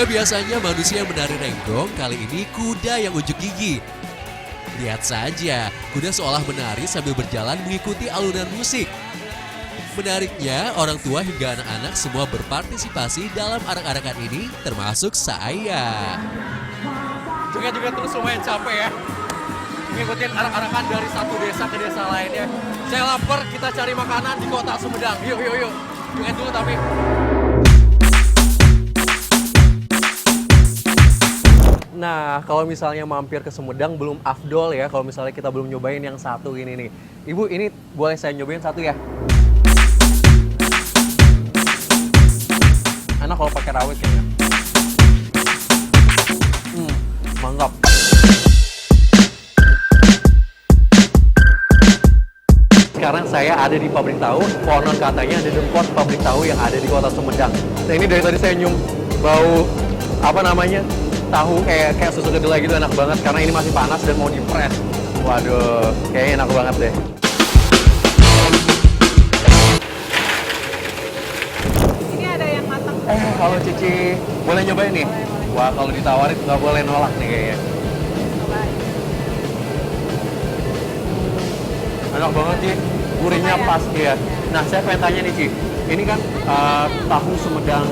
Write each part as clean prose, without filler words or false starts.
Jika biasanya manusia yang menari renggong, kali ini kuda yang unjuk gigi. Lihat saja, kuda seolah menari sambil berjalan mengikuti alunan musik. Menariknya, orang tua hingga anak-anak semua berpartisipasi dalam arak-arakan ini, termasuk saya. Juga terus lumayan capek ya, ngikutin arak-arakan dari satu desa ke desa lainnya. Saya lapar, kita cari makanan di kota Sumedang. Yuk. Jangan dulu tapi. Nah, kalau misalnya mampir ke Sumedang belum afdol ya, kalau misalnya kita belum nyobain yang satu ini nih. Ibu, ini boleh saya nyobain satu ya? Enak kalau pakai rawit kayaknya. Mantap. Sekarang saya ada di pabrik tahu, konon katanya ada dengkot pabrik tahu yang ada di kota Sumedang. Nah ini dari tadi saya nyium bau tahu kayak susu kedelai gitu, enak banget karena ini masih panas dan mau di-press. Waduh, kayaknya enak banget deh. Ini ada yang matang. Kalau Cici boleh nyobain nih? Wah, kalau ditawarin nggak boleh nolak nih kayaknya. Enak banget Ci, gurihnya pas ya. Nah, saya pengen tanya nih Ci, ini kan tahu Sumedang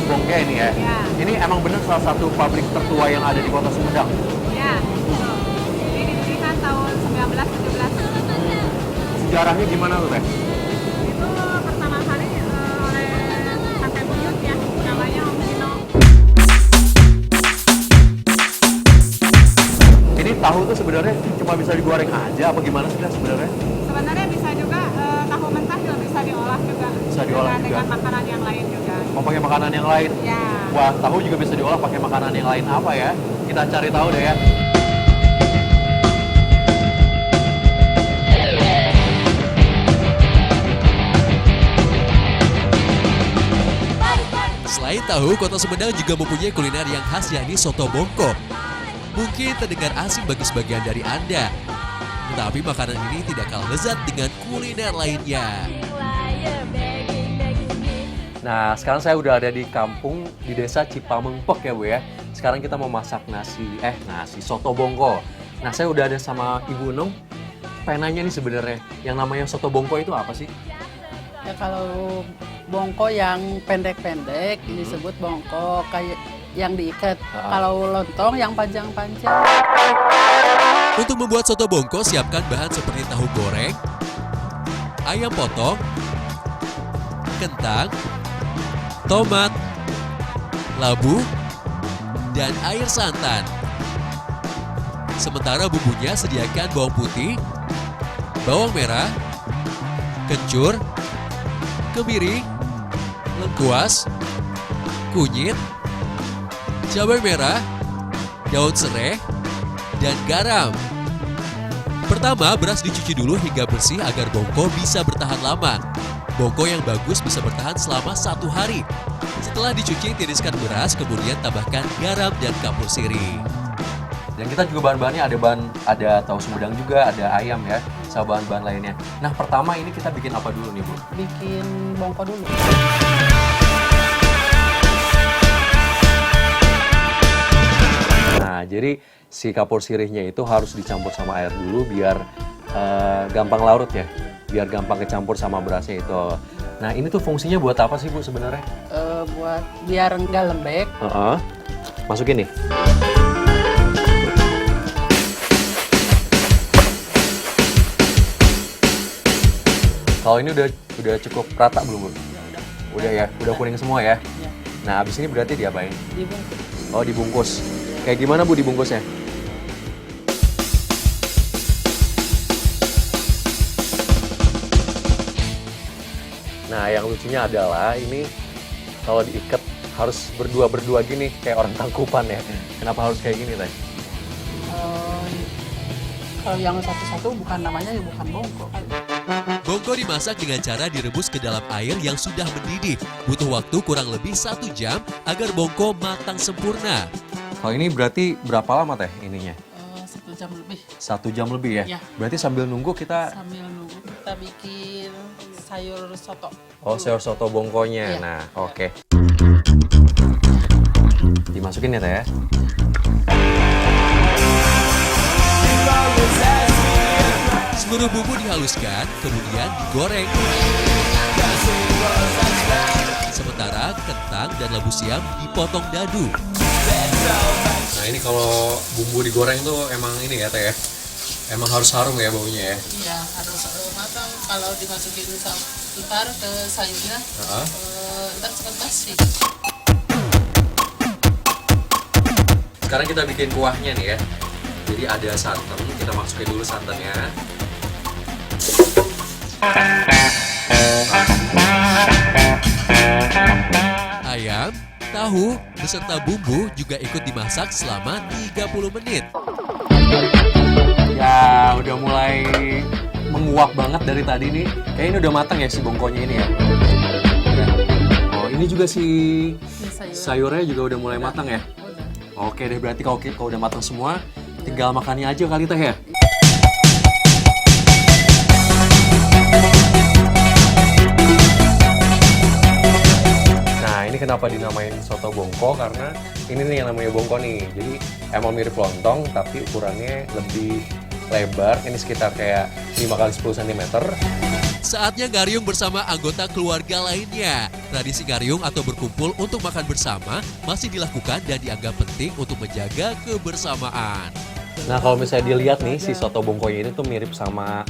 Bongke ini ya. Ini emang bener salah satu pabrik tertua yang ada di kota Sumedang? Ya, ini didirikan tahun 1917. Sejarahnya gimana tuh Teh? Itu pertama kali oleh kakek buyut ya, namanya Om Dino. Ini tahu tuh sebenarnya cuma bisa digoreng aja apa gimana sih Teh sebenarnya? Sebenarnya bisa juga tahu mentah juga bisa diolah juga. Bisa diolah juga. Dengan makanan yang lain juga. Mau pakai makanan yang lain? Ya. Wah, tahu juga bisa diolah pakai makanan yang lain apa ya? Kita cari tahu deh ya. Selain tahu, kota Sumedang juga mempunyai kuliner yang khas, yakni soto bongko. Mungkin terdengar asing bagi sebagian dari Anda, tetapi makanan ini tidak kalah lezat dengan kuliner lainnya. Nah, sekarang saya udah ada di kampung di desa Cipamengpek ya Bu ya. Sekarang kita mau masak nasi soto bongko. Nah, saya udah ada sama Ibu Nung. Pengen nanya nih sebenarnya, yang namanya soto bongko itu apa sih? Ya kalau bongko yang pendek-pendek disebut bongko, kayak yang diikat. Kalau lontong yang panjang-panjang. Untuk membuat soto bongko, siapkan bahan seperti tahu goreng, ayam potong, kentang, tomat, labu, dan air santan. Sementara bumbunya sediakan bawang putih, bawang merah, kencur, kemiri, lengkuas, kunyit, cabai merah, daun serai, dan garam. Pertama, beras dicuci dulu hingga bersih agar bongko bisa bertahan lama. Bongko yang bagus bisa bertahan selama 1 hari. Setelah dicuci, tiriskan beras, kemudian tambahkan garam dan kapur sirih. Dan kita juga bahan-bahannya ada tahu Sumedang juga, ada ayam ya, sama bahan-bahan lainnya. Nah, pertama ini kita bikin apa dulu nih Bu? Bikin bongko dulu. Nah, jadi si kapur sirihnya itu harus dicampur sama air dulu biar gampang larut ya, biar gampang kecampur sama berasnya itu. Nah, ini tuh fungsinya buat apa sih Bu sebenarnya? Buat biar nggak lembek. Masukin nih. Kalau ini udah cukup rata belum Bu? Udah ya, udah kuning semua ya. Ya. Nah, abis ini berarti diapain? Dibungkus. Oh, dibungkus. Kayak gimana Bu dibungkusnya? Nah, yang lucunya adalah ini kalau diikat harus berdua-berdua gini, kayak orang tangkupan ya. Kenapa harus kayak gini, Teh? Kalau yang satu-satu bukan namanya ya bukan bongko. Bongko dimasak dengan cara direbus ke dalam air yang sudah mendidih. Butuh waktu kurang lebih 1 jam agar bongko matang sempurna. Kalau ini berarti berapa lama Teh ininya? 1 jam lebih. 1 jam lebih ya? Ya. Berarti sambil nunggu kita... Sambil nunggu kita bikin sayur soto. Oh, sayur soto bongkonya. Iya. Nah, oke. dimasukin ya Teh ya. Seluruh bumbu dihaluskan, kemudian digoreng. Sementara kentang dan labu siam dipotong dadu. Nah ini kalau bumbu digoreng tuh emang ini ya Teh ya. Emang harus harum ya baunya ya. Iya, harus matang. Kalau dimasukin ntar ke sayurnya, ntar cepat basi. Sekarang kita bikin kuahnya nih ya. Jadi ada santan, kita masukin dulu santannya. Ayam, tahu, beserta bumbu juga ikut dimasak selama 30 menit. Ya udah mulai menguap banget dari tadi nih. Kayaknya ini udah matang ya si bongkonya ini ya. Oh ini juga si sayurnya juga udah mulai matang ya. Oke deh, berarti kalau udah matang semua, tinggal makannya aja kali Teh ya. Nah ini kenapa dinamain soto bongko, karena ini nih yang namanya bongko nih. Jadi emang mirip lontong tapi ukurannya lebih lebar. Ini sekitar kayak 5x10 cm. Saatnya Garyung bersama anggota keluarga lainnya. Tradisi Garyung atau berkumpul untuk makan bersama masih dilakukan dan dianggap penting untuk menjaga kebersamaan. Nah kalau misalnya dilihat nih si soto bongkonya ini tuh mirip sama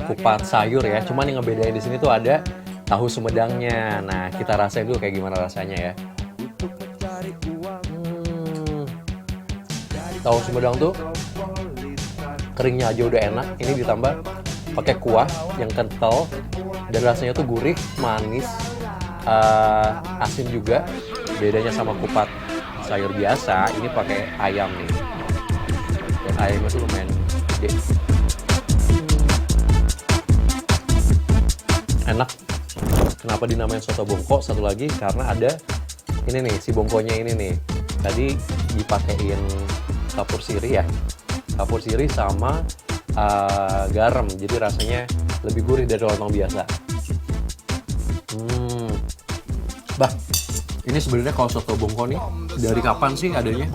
kupat sayur ya. Cuman yang ngebedain di sini tuh ada tahu sumedangnya. Nah kita rasain dulu kayak gimana rasanya ya. Tahu sumedang tuh keringnya aja udah enak. Ini ditambah pakai kuah yang kental dan rasanya tuh gurih, manis, asin juga. Bedanya sama kupat sayur biasa, ini pakai ayam nih. Dan ayamnya tuh lumayan gede. Enak. Kenapa dinamain soto bongko? Satu lagi karena ada ini nih, si bongkonya ini nih. Tadi dipakein kapur sirih ya. Kapur sirih sama garam, jadi rasanya lebih gurih dari lontong biasa. Bah, ini sebenarnya kalau soto bongko nih dari kapan sih adanya?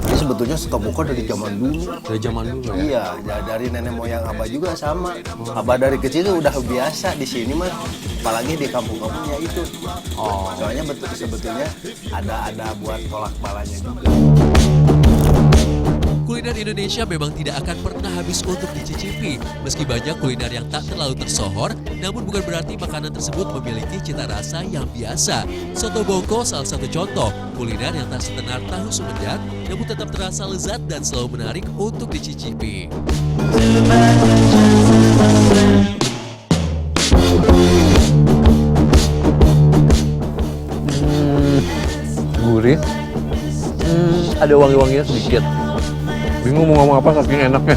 Ini sebetulnya soto bongko dari zaman dulu. Dari zaman dulu ya? Iya, dari nenek moyang Abah juga sama. Abah dari kecil udah biasa di sini mah, apalagi di kampung-kampungnya itu. Oh. Soalnya sebetulnya ada buat kolak balanya juga. Kuliner Indonesia memang tidak akan pernah habis untuk dicicipi. Meski banyak kuliner yang tak terlalu tersohor, namun bukan berarti makanan tersebut memiliki cita rasa yang biasa. Soto bongko salah satu contoh kuliner yang tak setenar tahu Sumedang, namun tetap terasa lezat dan selalu menarik untuk dicicipi. Gurih. Ada wangi-wanginya sedikit. Bingung mau ngomong apa saking enaknya.